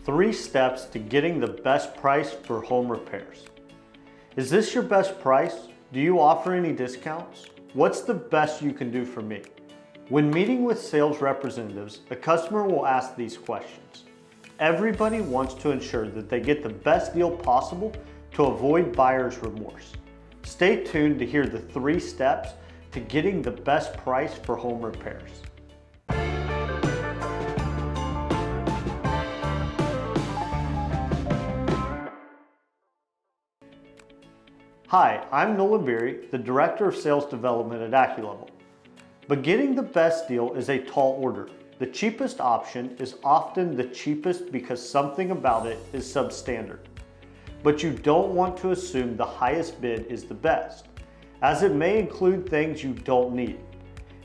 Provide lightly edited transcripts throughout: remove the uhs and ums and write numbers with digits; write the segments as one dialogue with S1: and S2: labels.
S1: 3 steps to getting the best price for home repairs. Is this your best price? Do you offer any discounts? What's the best you can do for me? When meeting with sales representatives, a customer will ask these questions. Everybody wants to ensure that they get the best deal possible to avoid buyer's remorse. Stay tuned to hear the 3 steps to getting the best price for home repairs. Hi, I'm Nolan Beery, the Director of Sales Development at AccuLevel. But getting the best deal is a tall order. The cheapest option is often the cheapest because something about it is substandard. But you don't want to assume the highest bid is the best, as it may include things you don't need.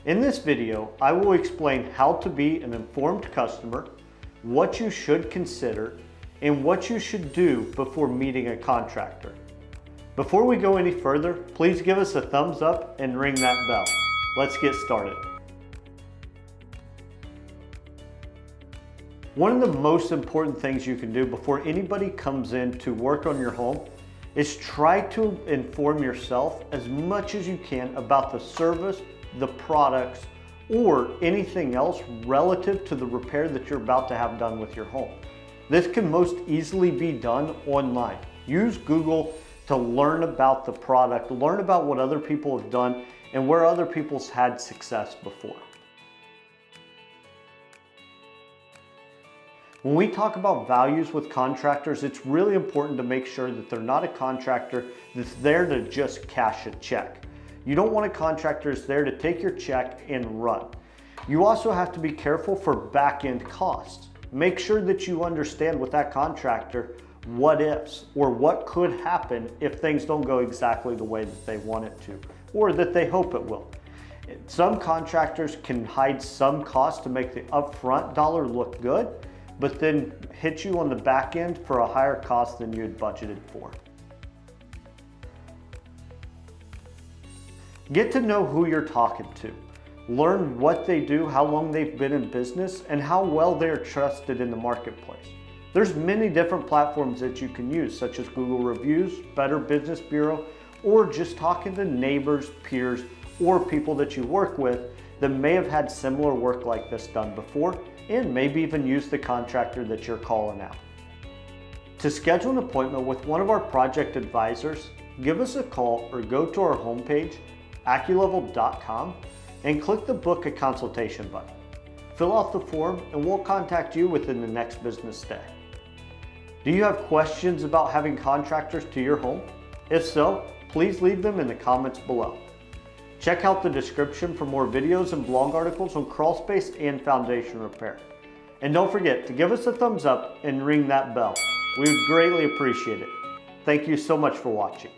S1: In this video, I will explain how to be an informed customer, what you should consider, and what you should do before meeting a contractor. Before we go any further, please give us a thumbs up and ring that bell. Let's get started. One of the most important things you can do before anybody comes in to work on your home is try to inform yourself as much as you can about the service, the products, or anything else relative to the repair that you're about to have done with your home. This can most easily be done online. Use Google to learn about the product, learn about what other people have done and where other people's had success before. When we talk about values with contractors, it's really important to make sure that they're not a contractor that's there to just cash a check. You don't want a contractor that's there to take your check and run. You also have to be careful for back-end costs. Make sure that you understand with that contractor what ifs or what could happen if things don't go exactly the way that they want it to or that they hope it will. Some contractors can hide some costs to make the upfront dollar look good, but then hit you on the back end for a higher cost than you had budgeted for. Get to know who you're talking to. Learn what they do, how long they've been in business, and how well they're trusted in the marketplace. There's many different platforms that you can use, such as Google Reviews, Better Business Bureau, or just talking to neighbors, peers, or people that you work with that may have had similar work like this done before, and maybe even use the contractor that you're calling out. To schedule an appointment with one of our project advisors, give us a call or go to our homepage, AccuLevel.com, and click the Book a Consultation button. Fill out the form and we'll contact you within the next business day. Do you have questions about having contractors to your home? If so, please leave them in the comments below. Check out the description for more videos and blog articles on crawl space and foundation repair. And don't forget to give us a thumbs up and ring that bell. We would greatly appreciate it. Thank you so much for watching.